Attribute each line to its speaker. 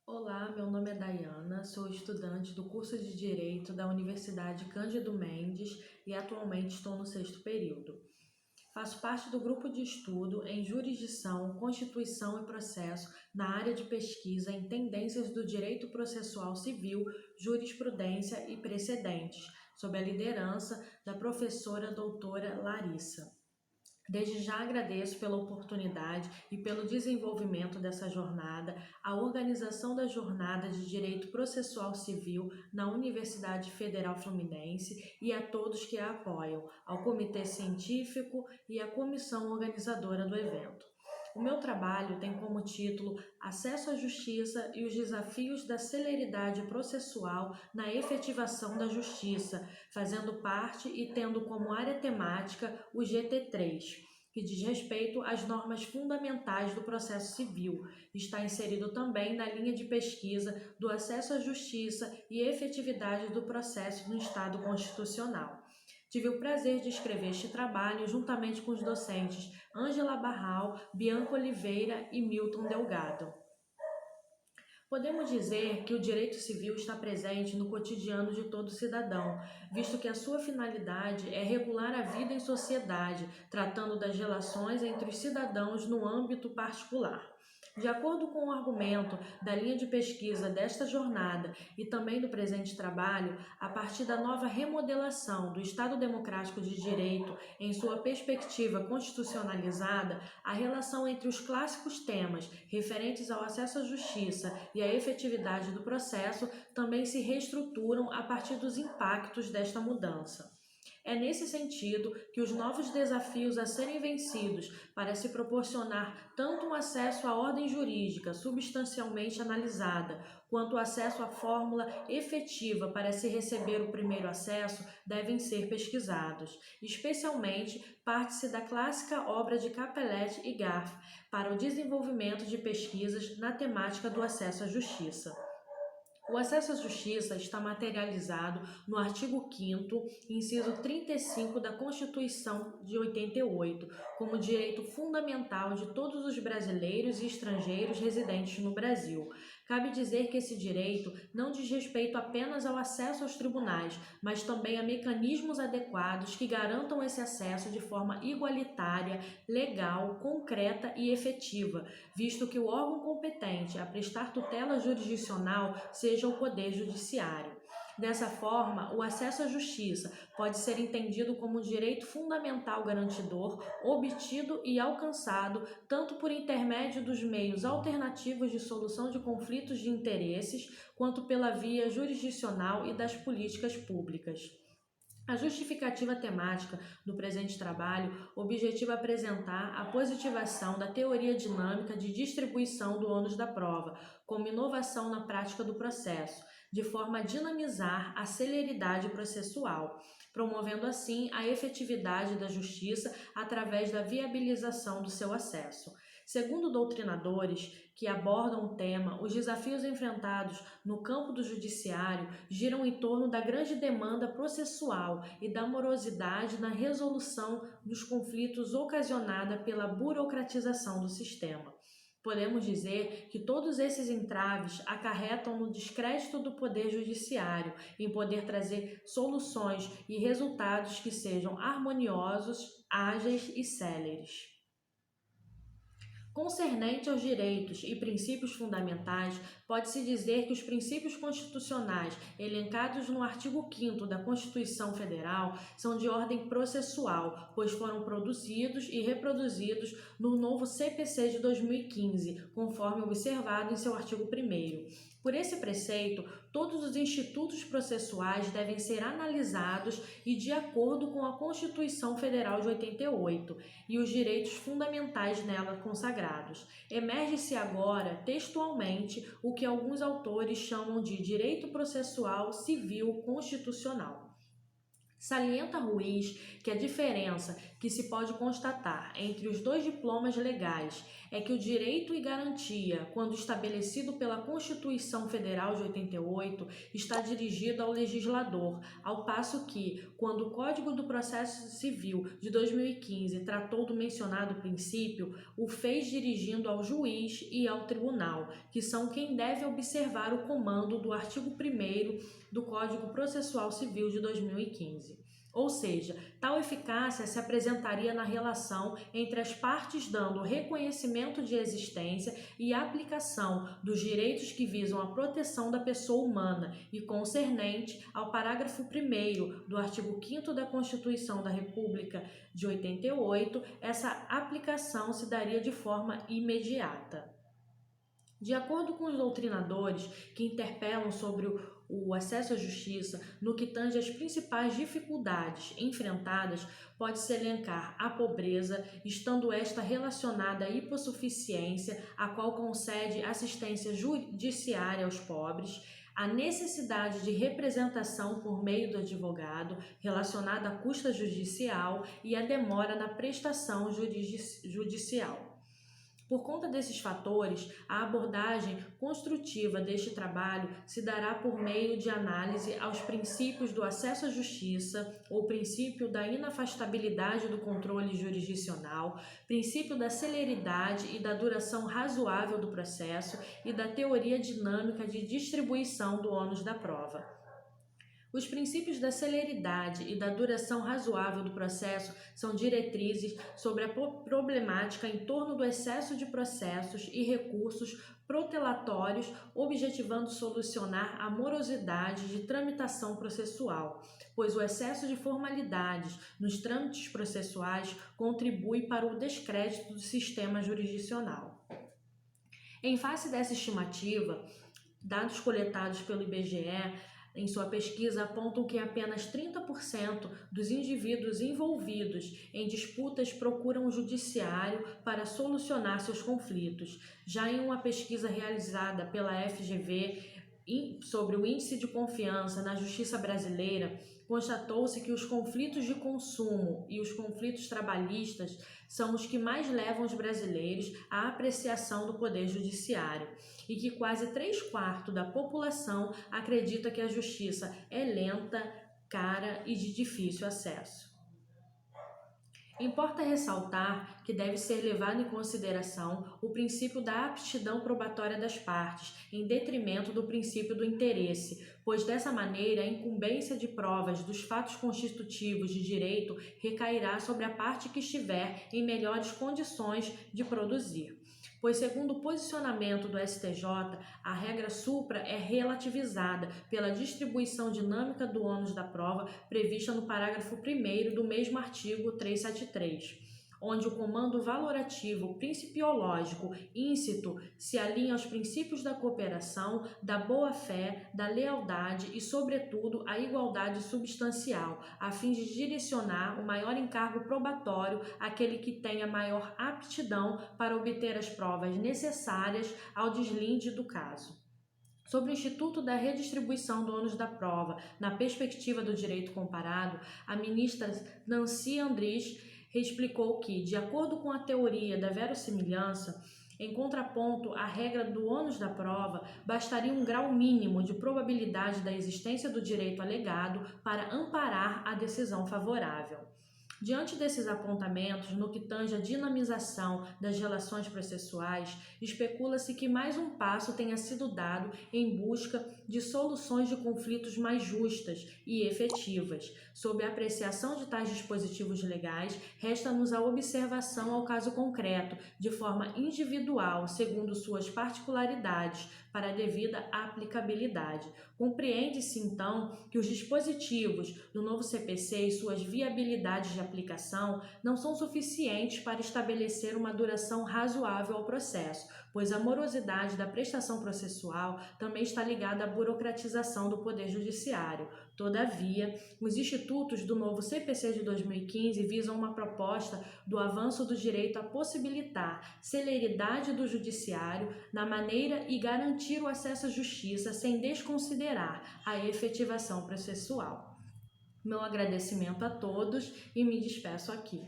Speaker 1: Olá, meu nome é Dayana, sou estudante do curso de Direito da Universidade Cândido Mendes e atualmente estou no sexto período. Faço parte do grupo de estudo em Jurisdição, Constituição e Processo na área de pesquisa em Tendências do Direito Processual Civil, Jurisprudência e Precedentes, sob a liderança da professora doutora Larissa. Desde já agradeço pela oportunidade e pelo desenvolvimento dessa jornada, a organização da Jornada de Direito Processual Civil na Universidade Federal Fluminense e a todos que a apoiam, ao Comitê Científico e à comissão organizadora do evento. O meu trabalho tem como título Acesso à Justiça e os Desafios da Celeridade Processual na Efetivação da Justiça, fazendo parte e tendo como área temática o GT3, que diz respeito às normas fundamentais do processo civil. Está inserido também na linha de pesquisa do acesso à justiça e efetividade do processo no Estado constitucional. Tive o prazer de escrever este trabalho juntamente com os docentes Ângela Barral, Bianca Oliveira e Milton Delgado. Podemos dizer que o direito civil está presente no cotidiano de todo cidadão, visto que a sua finalidade é regular a vida em sociedade, tratando das relações entre os cidadãos no âmbito particular. De acordo com o argumento da linha de pesquisa desta jornada e também do presente trabalho, a partir da nova remodelação do Estado Democrático de Direito em sua perspectiva constitucionalizada, a relação entre os clássicos temas referentes ao acesso à justiça e a efetividade do processo também se reestruturam a partir dos impactos desta mudança. É nesse sentido que os novos desafios a serem vencidos para se proporcionar tanto um acesso à ordem jurídica substancialmente analisada, quanto o acesso à fórmula efetiva para se receber o primeiro acesso devem ser pesquisados. Especialmente, parte-se da clássica obra de Capelletti e Garf para o desenvolvimento de pesquisas na temática do acesso à justiça. O acesso à justiça está materializado no artigo 5º, inciso 35 da Constituição de 88, como direito fundamental de todos os brasileiros e estrangeiros residentes no Brasil. Cabe dizer que esse direito não diz respeito apenas ao acesso aos tribunais, mas também a mecanismos adequados que garantam esse acesso de forma igualitária, legal, concreta e efetiva, visto que o órgão competente a prestar tutela jurisdicional seja o Poder Judiciário. Dessa forma, o acesso à justiça pode ser entendido como um direito fundamental garantidor, obtido e alcançado tanto por intermédio dos meios alternativos de solução de conflitos de interesses, quanto pela via jurisdicional e das políticas públicas. A justificativa temática do presente trabalho objetiva apresentar a positivação da teoria dinâmica de distribuição do ônus da prova, como inovação na prática do processo, de forma a dinamizar a celeridade processual, promovendo assim a efetividade da justiça através da viabilização do seu acesso. Segundo doutrinadores que abordam o tema, os desafios enfrentados no campo do judiciário giram em torno da grande demanda processual e da morosidade na resolução dos conflitos ocasionada pela burocratização do sistema. Podemos dizer que todos esses entraves acarretam no descrédito do Poder Judiciário em poder trazer soluções e resultados que sejam harmoniosos, ágeis e céleres. Concernente aos direitos e princípios fundamentais, pode-se dizer que os princípios constitucionais elencados no artigo 5º da Constituição Federal são de ordem processual, pois foram produzidos e reproduzidos no novo CPC de 2015, conforme observado em seu artigo 1º. Por esse preceito, todos os institutos processuais devem ser analisados e de acordo com a Constituição Federal de 88 e os direitos fundamentais nela consagrados. Emerge-se agora, textualmente, o que alguns autores chamam de direito processual civil constitucional. Salienta Ruiz que a diferença que se pode constatar entre os dois diplomas legais é que o direito e garantia, quando estabelecido pela Constituição Federal de 88, está dirigido ao legislador, ao passo que, quando o Código do Processo Civil de 2015 tratou do mencionado princípio, o fez dirigindo ao juiz e ao tribunal, que são quem deve observar o comando do artigo 1º do Código Processual Civil de 2015. Ou seja, tal eficácia se apresentaria na relação entre as partes dando reconhecimento de existência e aplicação dos direitos que visam a proteção da pessoa humana e concernente ao parágrafo 1º do artigo 5º da Constituição da República de 88, essa aplicação se daria de forma imediata. De acordo com os doutrinadores que interpelam sobre o acesso à justiça, no que tange às principais dificuldades enfrentadas, pode-se elencar a pobreza, estando esta relacionada à hipossuficiência, a qual concede assistência judiciária aos pobres, a necessidade de representação por meio do advogado, relacionada à custa judicial e a demora na prestação judicial. Por conta desses fatores, a abordagem construtiva deste trabalho se dará por meio de análise aos princípios do acesso à justiça, ou princípio da inafastabilidade do controle jurisdicional, princípio da celeridade e da duração razoável do processo e da teoria dinâmica de distribuição do ônus da prova. Os princípios da celeridade e da duração razoável do processo são diretrizes sobre a problemática em torno do excesso de processos e recursos protelatórios, objetivando solucionar a morosidade de tramitação processual, pois o excesso de formalidades nos trâmites processuais contribui para o descrédito do sistema jurisdicional. Em face dessa estimativa, dados coletados pelo IBGE em sua pesquisa apontam que apenas 30% dos indivíduos envolvidos em disputas procuram o judiciário para solucionar seus conflitos. Já em uma pesquisa realizada pela FGV sobre o índice de confiança na justiça brasileira, constatou-se que os conflitos de consumo e os conflitos trabalhistas são os que mais levam os brasileiros à apreciação do poder judiciário e que quase 3/4 da população acredita que a justiça é lenta, cara e de difícil acesso. Importa ressaltar que deve ser levado em consideração o princípio da aptidão probatória das partes, em detrimento do princípio do interesse, pois dessa maneira a incumbência de provas dos fatos constitutivos de direito recairá sobre a parte que estiver em melhores condições de produzir. Pois, segundo o posicionamento do STJ, a regra supra é relativizada pela distribuição dinâmica do ônus da prova prevista no parágrafo 1º do mesmo artigo 373, onde o comando valorativo principiológico íncito se alinha aos princípios da cooperação, da boa-fé, da lealdade e, sobretudo, à igualdade substancial, a fim de direcionar o maior encargo probatório àquele que tenha maior aptidão para obter as provas necessárias ao deslinde do caso. Sobre o Instituto da Redistribuição do ônus da prova, na perspectiva do direito comparado, a ministra Nancy Andrighi explicou que, de acordo com a teoria da verossimilhança, em contraponto à regra do ônus da prova, bastaria um grau mínimo de probabilidade da existência do direito alegado para amparar a decisão favorável. Diante desses apontamentos, no que tange à dinamização das relações processuais, especula-se que mais um passo tenha sido dado em busca de soluções de conflitos mais justas e efetivas. Sob a apreciação de tais dispositivos legais, resta-nos a observação ao caso concreto, de forma individual, segundo suas particularidades, para a devida aplicabilidade. Compreende-se, então, que os dispositivos do novo CPC e suas viabilidades de aplicação não são suficientes para estabelecer uma duração razoável ao processo, pois a morosidade da prestação processual também está ligada à burocratização do Poder Judiciário. Todavia, os institutos do novo CPC de 2015 visam uma proposta do avanço do direito a possibilitar celeridade do judiciário na maneira e garantir o acesso à justiça sem desconsiderar a efetivação processual. Meu agradecimento a todos e me despeço aqui.